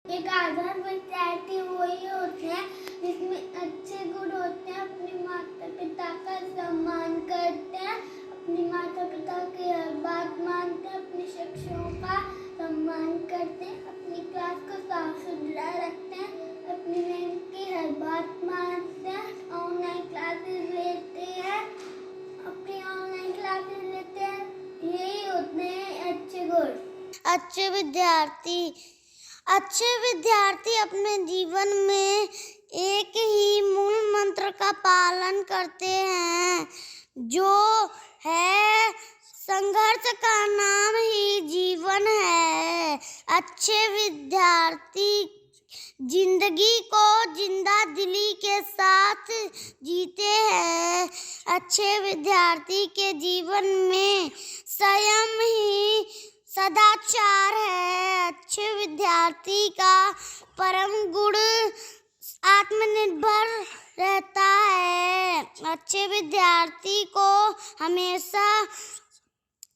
एक आदर्श विद्यार्थी वही होते हैं जिसमें अच्छे गुण होते हैं, अपने माता पिता का सम्मान करते हैं, अपने माता पिता की हर बात मानते हैं, अपने शिक्षकों का सम्मान करते हैं, अपनी क्लास को साफ सुथरा रखते हैं, अपनी मैम की हर बात मानते हैं, ऑनलाइन क्लासेस लेते हैं, यही होते हैं अच्छे गुण। अच्छे विद्यार्थी अपने जीवन में एक ही मूल मंत्र का पालन करते हैं, जो है संघर्ष का नाम ही जीवन है। अच्छे विद्यार्थी जिंदगी को जिंदा दिली के साथ जीते हैं। अच्छे विद्यार्थी के जीवन में संयम ही सदाचार है। अच्छे विद्यार्थी का परम गुण आत्मनिर्भर रहता है। अच्छे विद्यार्थी को हमेशा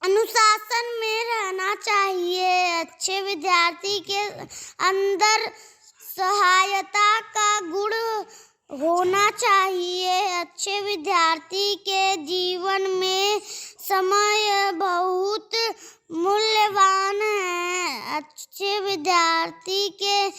अनुशासन में रहना चाहिए। अच्छे विद्यार्थी के अंदर सहायता का गुण होना चाहिए। अच्छे विद्यार्थी के जीवन में समय बहुत मूल्यवान है। अच्छे विद्यार्थी के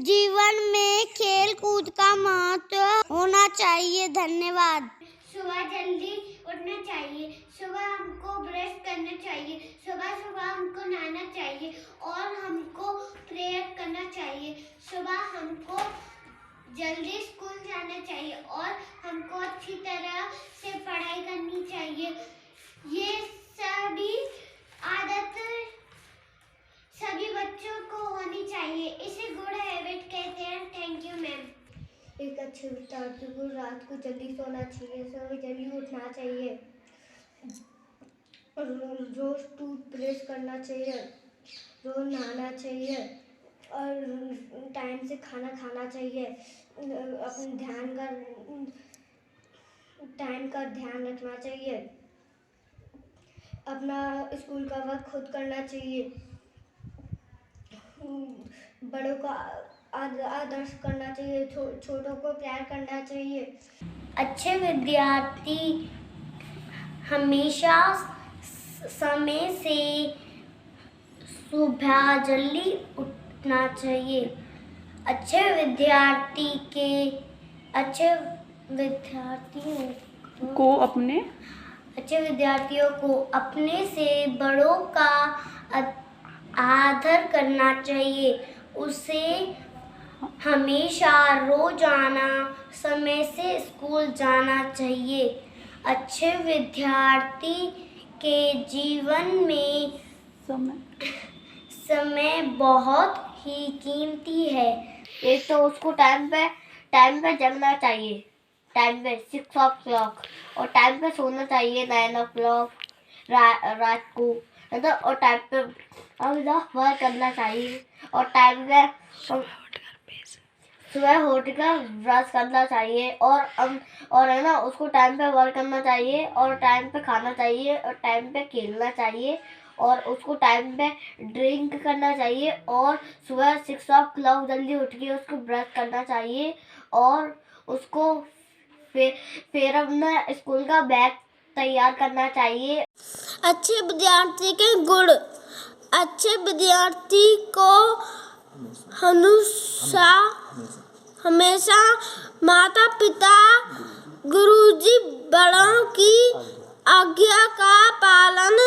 जीवन में खेल कूद का महत्व होना चाहिए। धन्यवाद। सुबह जल्दी उठना चाहिए, सुबह हमको ब्रश करना चाहिए, सुबह सुबह हमको नहाना चाहिए और हमको प्रेयर करना चाहिए। सुबह हमको जल्दी स्कूल जाना चाहिए और हमको अच्छी तरह से पढ़ाई करनी चाहिए। ये सभी आदत सभी बच्चों को होनी चाहिए, इसे गुड हैबिट कहते हैं। Thank you ma'am. एक अच्छे विद्यार्थी को रात को जल्दी सोना चाहिए, सुबह जल्दी उठना चाहिए, रोज टूथब्रश करना चाहिए, रोज नहाना चाहिए और टाइम से खाना खाना चाहिए। अपने टाइम का ध्यान रखना चाहिए। अपना स्कूल का वर्क खुद करना चाहिए। बड़ों का आदर्श करना चाहिए, छोटों को प्यार करना चाहिए। अच्छे विद्यार्थी हमेशा समय से सुबह जल्दी उठना चाहिए। अच्छे विद्यार्थियों को अपने से बड़ों का आदर करना चाहिए। उसे हमेशा रोजाना समय से स्कूल जाना चाहिए। अच्छे विद्यार्थी के जीवन में समय बहुत ही कीमती है। एक तो उसको टाइम पे जगना चाहिए, टाइम पे 6 o'clock, और टाइम पे सोना चाहिए 9 o'clock रात को, और टाइम पे वर्क करना चाहिए, और टाइम पे सुबह उठकर ब्रश करना चाहिए, और है ना उसको टाइम पे वर्क करना चाहिए, और टाइम पे खाना चाहिए, और टाइम पे खेलना चाहिए, और उसको टाइम पे ड्रिंक करना चाहिए, और सुबह 6 o'clock जल्दी उठ के उसको ब्रश करना चाहिए, और उसको फिर अपना स्कूल का बैग तैयार करना चाहिए। अच्छे विद्यार्थी के गुण। अच्छे विद्यार्थी को हमेशा माता पिता गुरुजी बड़ों की आज्ञा का पालन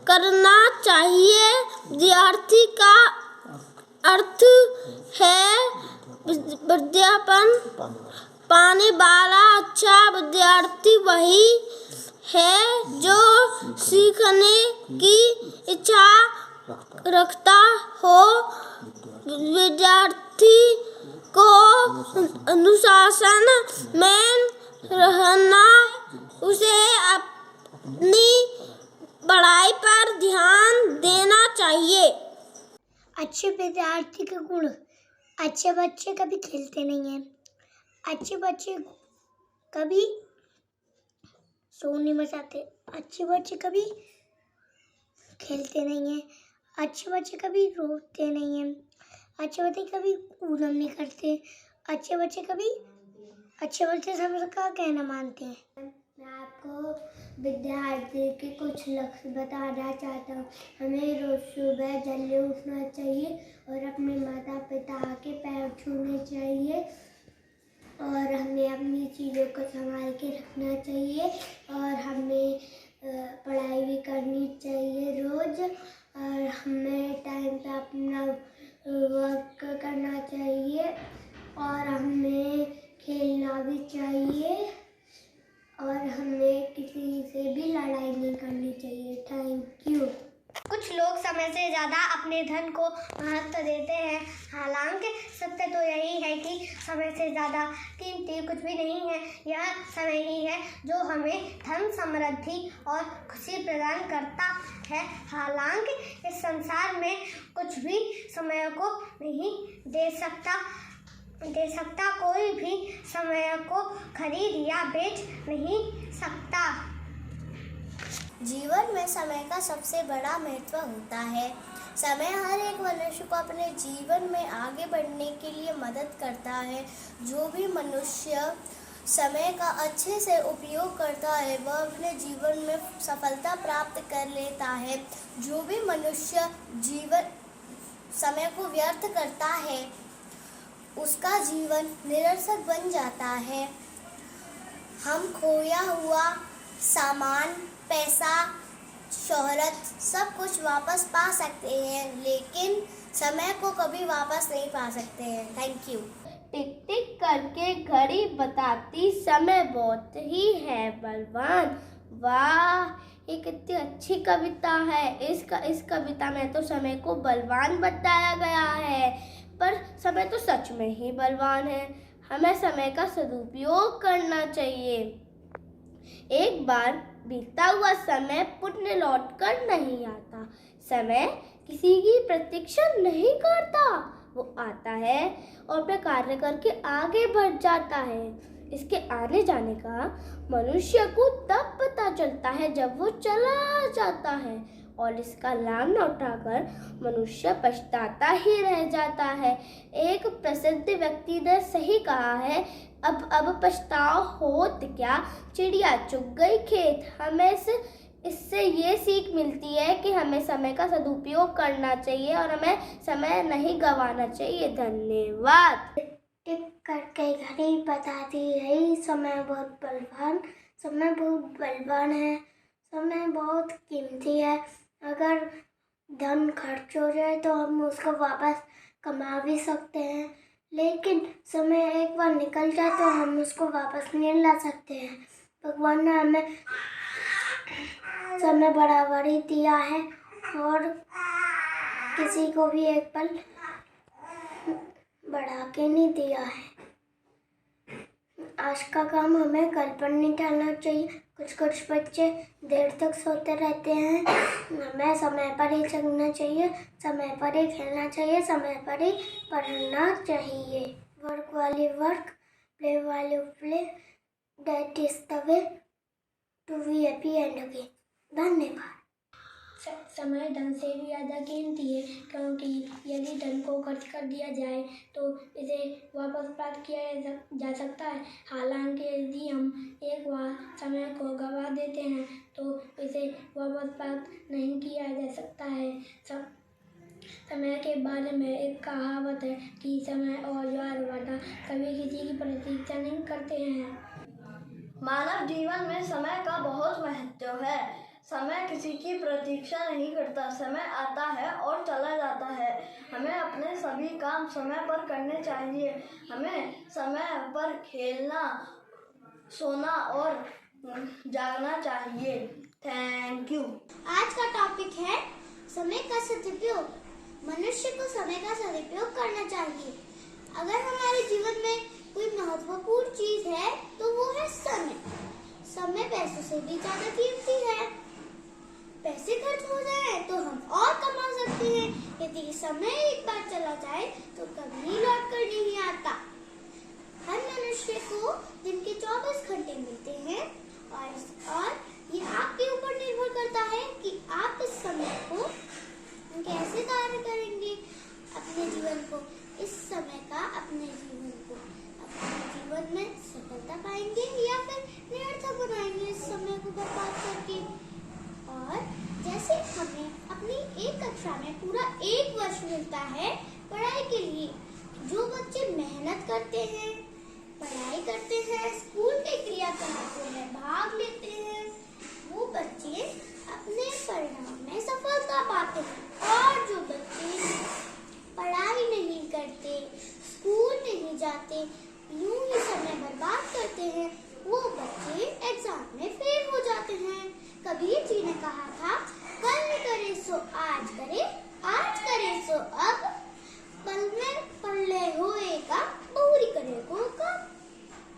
करना चाहिए। विद्यार्थी का अर्थ है विद्यापन पाने वाला। अच्छा विद्यार्थी वही है जो सीखने की इच्छा रखता हो। विद्यार्थी को अनुशासन में रहना, उसे अपनी पढ़ाई पर ध्यान देना चाहिए। अच्छे विद्यार्थी के गुण। अच्छे बच्चे कभी खेलते नहीं हैं, अच्छे बच्चे कभी सोने में जाते, अच्छे बच्चे कभी खेलते नहीं हैं, अच्छे बच्चे कभी रोते नहीं हैं, अच्छे बच्चे कभी कूलम नहीं करते। अच्छे बच्चे सबका कहना मानते हैं। मैं आपको विद्यार्थी के कुछ लक्ष्य बताना चाहता हूँ। हमें रोज सुबह जल्दी उठना चाहिए और अपने माता पिता के पैर छूने चाहिए और हमें अपनी चीज़ों को संभाल के रखना चाहिए और हमें पढ़ाई भी करनी चाहिए रोज और हमें टाइम पे अपना वर्क करना चाहिए और हमें खेलना भी चाहिए और हमें किसी से भी लड़ाई नहीं करनी चाहिए। Thank you. कुछ लोग समय से ज़्यादा अपने धन को महत्व देते हैं। हालांकि सत्य तो यही है कि समय से ज़्यादा कीमती कुछ भी नहीं है। यह समय ही है जो हमें धन, समृद्धि और खुशी प्रदान करता है। हालांकि इस संसार में कुछ भी समय को नहीं दे सकता। कोई भी समय को खरीद या बेच नहीं सकता। जीवन में समय का सबसे बड़ा महत्व होता है। समय हर एक मनुष्य को अपने जीवन में आगे बढ़ने के लिए मदद करता है। जो भी मनुष्य समय का अच्छे से उपयोग करता है वह अपने जीवन में सफलता प्राप्त कर लेता है। जो भी मनुष्य समय को व्यर्थ करता है उसका जीवन निरर्थक बन जाता है। हम खोया हुआ सामान, पैसा, शोहरत सब कुछ वापस पा सकते हैं लेकिन समय को कभी वापस नहीं पा सकते हैं। Thank you. टिक टिक करके घड़ी बताती समय बहुत ही है बलवान। वाह, ये कितनी अच्छी कविता है। इस कविता में तो समय को बलवान बताया गया है पर समय तो सच में ही बलवान है। हमें समय का सदुपयोग करना चाहिए। एक बार बीता हुआ समय पुनः लौट कर नहीं आता। समय किसी की प्रतीक्षा नहीं करता, वो आता है और अपना कार्य करके आगे बढ़ जाता है। इसके आने जाने का मनुष्य को तब पता चलता है जब वो चला जाता है और इसका लाभ न उठाकर मनुष्य पछताता ही रह जाता है। एक प्रसिद्ध व्यक्ति ने सही कहा है, अब पछताओ होत क्या, चिड़िया चुग गई खेत। हमें इससे ये सीख मिलती है कि हमें समय का सदुपयोग करना चाहिए और हमें समय नहीं गंवाना चाहिए। धन्यवाद। टिक करके घड़ी बताती रही समय बहुत बलवान है। समय बहुत कीमती है। अगर धन खर्च हो जाए तो हम उसको वापस कमा भी सकते हैं लेकिन समय एक बार निकल जाए तो हम उसको वापस नहीं ला सकते हैं। भगवान ने हमें समय बराबर ही दिया है और किसी को भी एक पल बढ़ा के नहीं दिया है। आज का काम हमें कल पर नहीं टालना चाहिए। कुछ बच्चे देर तक सोते रहते हैं। हमें समय पर ही जगना चाहिए, समय पर ही खेलना चाहिए, समय पर ही पढ़ना चाहिए। वर्क वाली वर्क, प्ले वाली play, that is the way to be happy and again. धन्यवाद। समय धन से भी ज़्यादा कीमती है क्योंकि यदि धन को खर्च कर दिया जाए तो इसे वापस प्राप्त किया जा सकता है। हालांकि यदि हम एक बार समय को गंवा देते हैं तो इसे वापस प्राप्त नहीं किया जा सकता है। समय के बारे में एक कहावत है कि समय और ज्वार-भाटा कभी किसी की प्रतीक्षा नहीं करते हैं। मानव जीवन में समय का बहुत महत्व है। समय किसी की प्रतीक्षा नहीं करता। समय आता है और चला जाता है। हमें अपने सभी काम समय पर करने चाहिए। हमें समय पर खेलना, सोना और जागना चाहिए। Thank you. आज का टॉपिक है समय का सदुपयोग। मनुष्य को समय का सदुपयोग करना चाहिए। अगर हमारे जीवन में कोई महत्वपूर्ण चीज है तो वो है समय। समय पैसों से भी ज्यादा कीमती है। पैसे खर्च हो जाए तो हम और कमा सकते हैं। यदि समय एक बार चला जाए तो कभी लौट कर नहीं आता। हर मनुष्य को दिन के 24 घंटे मिलते हैं और ये आपके ऊपर निर्भर करता है कि आप इस समय को कैसे कार्य करेंगे अपने जीवन को। कक्षा में पूरा 1 वर्ष मिलता है पढ़ाई के लिए। जो बच्चे मेहनत करते हैं, पढ़ाई करते हैं, स्कूल के क्रियाकलापों में भाग लेते हैं, वो बच्चे अपने परिणाम में सफलता पाते हैं। और जो बच्चे पढ़ाई नहीं करते, स्कूल नहीं जाते, यूं ही समय बर्बाद करते हैं, वो बच्चे एग्जाम में फेल हो जाते हैं। कबीर जी ने कहा था, कल करे सो आज करे, आज करे सो अब, पल में पल्ले होएगा, बहुरी करेगा कब।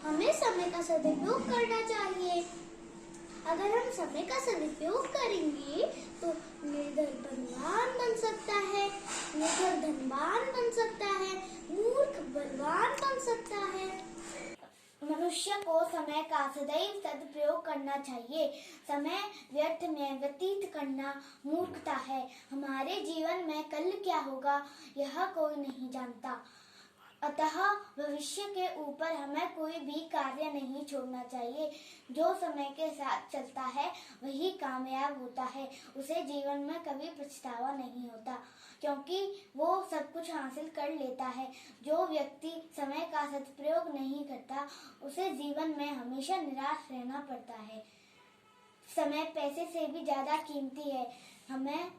हमें समय का सदुपयोग करना चाहिए। अगर हम समय का सदुपयोग करेंगे तो निर्धन बलवान बन सकता है, निर्धन धनवान बन सकता है, मूर्ख बलवान बन सकता है। मनुष्य को समय का सदैव सदुपयोग करना चाहिए। समय व्यर्थ में व्यतीत करना मूर्खता है। हमारे जीवन में कल क्या होगा यह कोई नहीं जानता, अतः भविष्य के ऊपर हमें कोई भी कार्य नहीं छोड़ना चाहिए। जो समय के साथ चलता है वही कामयाब होता है। उसे जीवन में कभी पछतावा नहीं होता, क्योंकि वो सब कुछ हासिल कर लेता है। जो व्यक्ति समय का सदुपयोग नहीं करता उसे जीवन में हमेशा निराश रहना पड़ता है। समय पैसे से भी ज्यादा कीमती है। हमें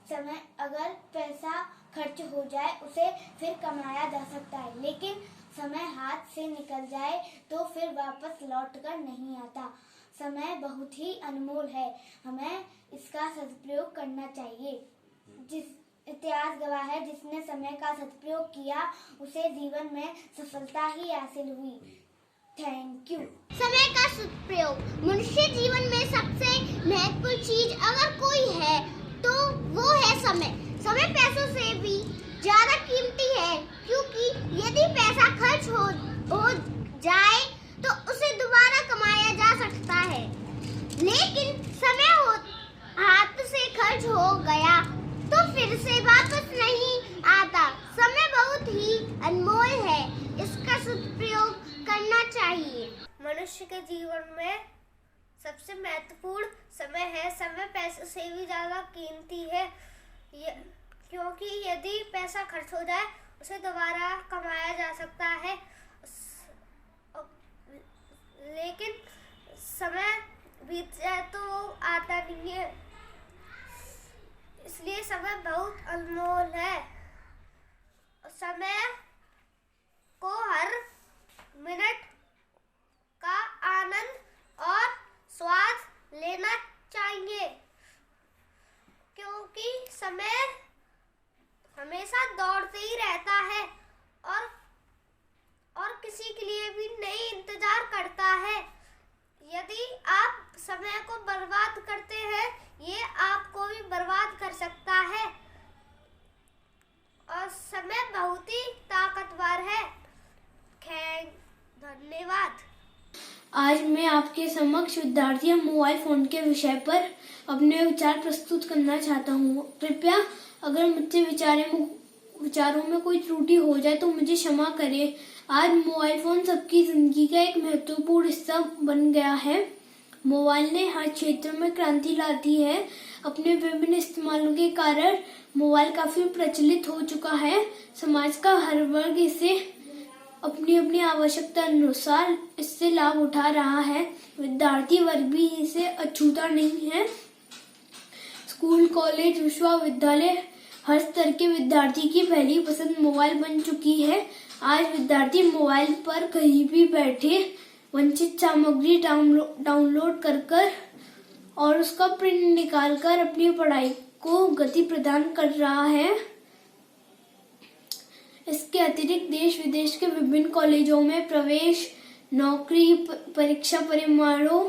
समय, अगर पैसा खर्च हो जाए उसे फिर कमाया जा सकता है, लेकिन समय हाथ से निकल जाए तो फिर वापस लौट कर नहीं आता। समय बहुत ही अनमोल है, हमें इसका सदुपयोग करना चाहिए। जिस इतिहास गवाह है, जिसने समय का सदुपयोग किया उसे जीवन में सफलता ही हासिल हुई। Thank you. समय का सदुपयोग मनुष्य जीवन में सबसे महत्वपूर्ण चीज अगर कोई है तो वो है समय। समय पैसों से भी ज्यादा कीमती है, क्योंकि यदि पैसा खर्च हो जाए तो उसे दोबारा कमाया जा सकता है, लेकिन समय हाथ से खर्च हो गया तो फिर से वापस नहीं आता। समय बहुत ही अनमोल है, इसका सदुपयोग करना चाहिए। मनुष्य के जीवन में सबसे महत्वपूर्ण समय है। समय पैसे से भी ज्यादा कीमती है, क्योंकि यदि पैसा खर्च हो जाए उसे दोबारा कमाया जा सकता है, लेकिन समय बीत जाए तो आता नहीं है। इसलिए समय बहुत अनमोल है। समय को हर मिनट का आनंद और स्वाद लेना चाहिए, क्योंकि समय हमेशा दौड़ते ही रहता है और किसी के लिए भी नहीं इंतजार करता है। यदि आप समय को बर्बाद करते हैं, ये आपको भी बर्बाद कर सकता है। और समय बहुत ही ताकतवर है। धन्यवाद। आज मैं आपके समक्ष विद्यार्थियों मोबाइल फोन के विषय पर अपने विचार प्रस्तुत करना चाहता हूँ। कृपया अगर मुझसे विचारों में कोई त्रुटि हो जाए तो मुझे क्षमा करें। आज मोबाइल फोन सबकी जिंदगी का एक महत्वपूर्ण हिस्सा बन गया है। मोबाइल ने हर क्षेत्र में क्रांति ला दी है। अपने विभिन्न इस्तेमालों के कारण मोबाइल काफी प्रचलित हो चुका है। समाज का हर वर्ग इसे अपनी अपनी आवश्यकता अनुसार इससे लाभ उठा रहा है। विद्यार्थी वर्ग भी इसे अछूता नहीं है। स्कूल, कॉलेज, विश्वविद्यालय, हर स्तर के विद्यार्थी की पहली पसंद मोबाइल बन चुकी है। आज विद्यार्थी मोबाइल पर कहीं भी बैठे वंचित सामग्री डाउनलोड कर और उसका प्रिंट निकालकर अपनी पढ़ाई को गति प्रदान कर रहा है। इसके अतिरिक्त देश विदेश के विभिन्न कॉलेजों में प्रवेश, नौकरी, परीक्षा परिणामों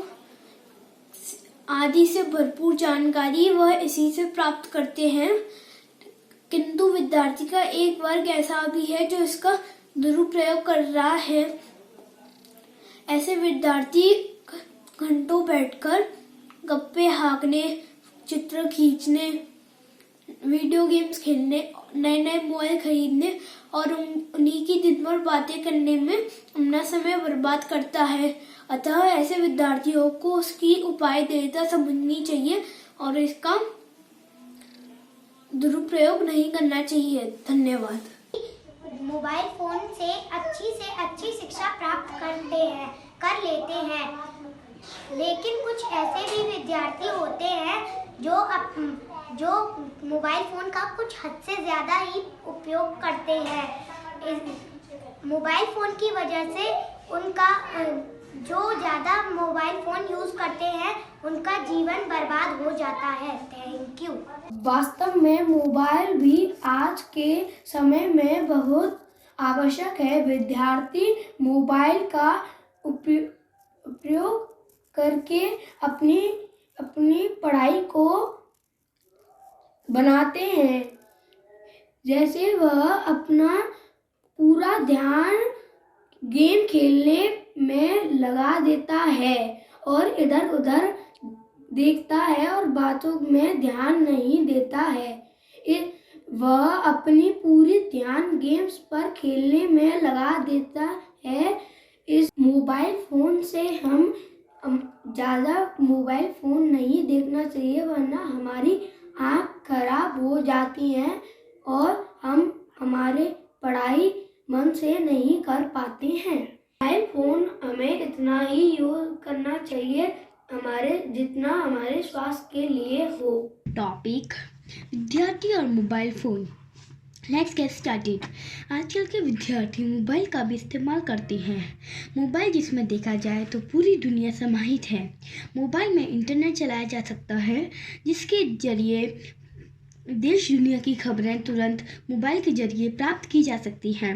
आदि से भरपूर जानकारी वह इसी से प्राप्त करते हैं। किंतु विद्यार्थी का एक वर्ग ऐसा भी है जो इसका दुरुपयोग कर रहा है। ऐसे विद्यार्थी घंटों बैठकर गप्पे हाँकने, चित्र खींचने, वीडियो गेम्स खेलने, नए नए मोबाइल खरीदने और उन्हीं की दिन भर बातें करने में अपना समय बर्बाद करता है। अतः ऐसे विद्यार्थियों को उसकी उपाय देयता समझनी चाहिए और इसका दुरुपयोग नहीं करना चाहिए। धन्यवाद। मोबाइल फ़ोन से अच्छी शिक्षा प्राप्त कर लेते हैं, लेकिन कुछ ऐसे भी विद्यार्थी होते हैं जो मोबाइल फ़ोन का कुछ हद से ज़्यादा ही उपयोग करते हैं। मोबाइल फ़ोन की वजह से जो ज़्यादा मोबाइल फ़ोन यूज़ करते हैं उनका जीवन बर्बाद हो जाता है। Thank you. वास्तव में मोबाइल भी आज के समय में बहुत आवश्यक है। विद्यार्थी मोबाइल का उपयोग करके अपनी पढ़ाई को बनाते हैं, जैसे वह अपना पूरा ध्यान गेम खेलने में लगा देता है और इधर उधर देखता है और बातों में ध्यान नहीं देता है। वह अपनी पूरी ध्यान गेम्स पर खेलने में लगा देता है। इस मोबाइल फ़ोन से हम ज़्यादा मोबाइल फ़ोन नहीं देखना चाहिए, वरना हमारी आँख खराब हो जाती हैं और हम हमारे पढ़ाई मन से नहीं कर पाते हैं। मोबाइल फ़ोन हमें इतना ही यूज़ करना चाहिए जितना हमारे स्वास्थ्य के लिए हो। टॉपिक विद्यार्थी और mobile phone. Let's get started. आजकल के विद्यार्थी मोबाइल का भी इस्तेमाल करते हैं। मोबाइल जिसमें देखा जाए तो पूरी दुनिया समाहित है। मोबाइल में इंटरनेट चलाया जा सकता है, जिसके जरिए देश दुनिया की खबरें तुरंत मोबाइल के जरिए प्राप्त की जा सकती हैं।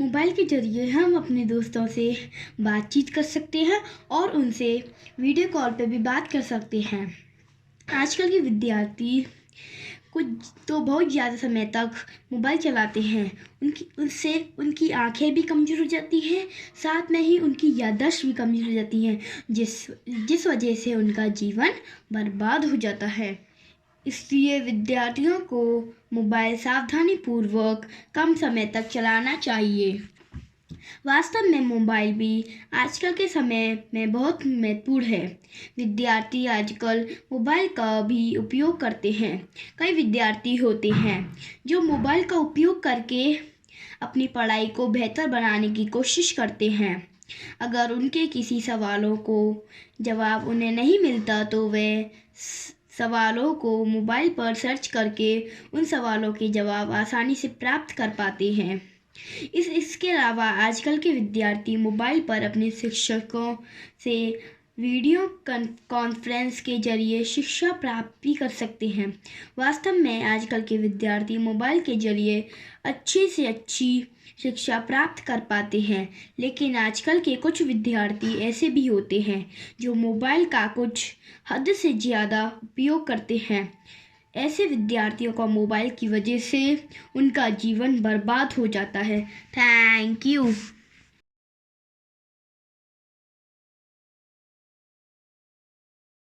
मोबाइल के जरिए हम अपने दोस्तों से बातचीत कर सकते हैं और उनसे वीडियो कॉल पर भी बात कर सकते हैं। आजकल के विद्यार्थी कुछ तो बहुत ज़्यादा समय तक मोबाइल चलाते हैं। उससे उनकी आंखें भी कमज़ोर हो जाती हैं, साथ में ही उनकी याददाश्त भी कमज़ोर हो जाती हैं, जिस वजह से उनका जीवन बर्बाद हो जाता है। इसलिए विद्यार्थियों को मोबाइल सावधानीपूर्वक कम समय तक चलाना चाहिए। वास्तव में मोबाइल भी आजकल के समय में बहुत महत्वपूर्ण है। विद्यार्थी आजकल मोबाइल का भी उपयोग करते हैं। कई विद्यार्थी होते हैं जो मोबाइल का उपयोग करके अपनी पढ़ाई को बेहतर बनाने की कोशिश करते हैं। अगर उनके किसी सवालों को जवाब उन्हें नहीं मिलता तो वे सवालों को मोबाइल पर सर्च करके उन सवालों के जवाब आसानी से प्राप्त कर पाते हैं। इसके अलावा आजकल के विद्यार्थी मोबाइल पर अपने शिक्षकों से वीडियो कॉन्फ्रेंस के जरिए शिक्षा प्राप्त भी कर सकते हैं। वास्तव में आजकल के विद्यार्थी मोबाइल के जरिए अच्छी से अच्छी शिक्षा प्राप्त कर पाते हैं, लेकिन आजकल के कुछ विद्यार्थी ऐसे भी होते हैं जो मोबाइल का कुछ हद से ज़्यादा उपयोग करते हैं। ऐसे विद्यार्थियों का मोबाइल की वजह से उनका जीवन बर्बाद हो जाता है। Thank you.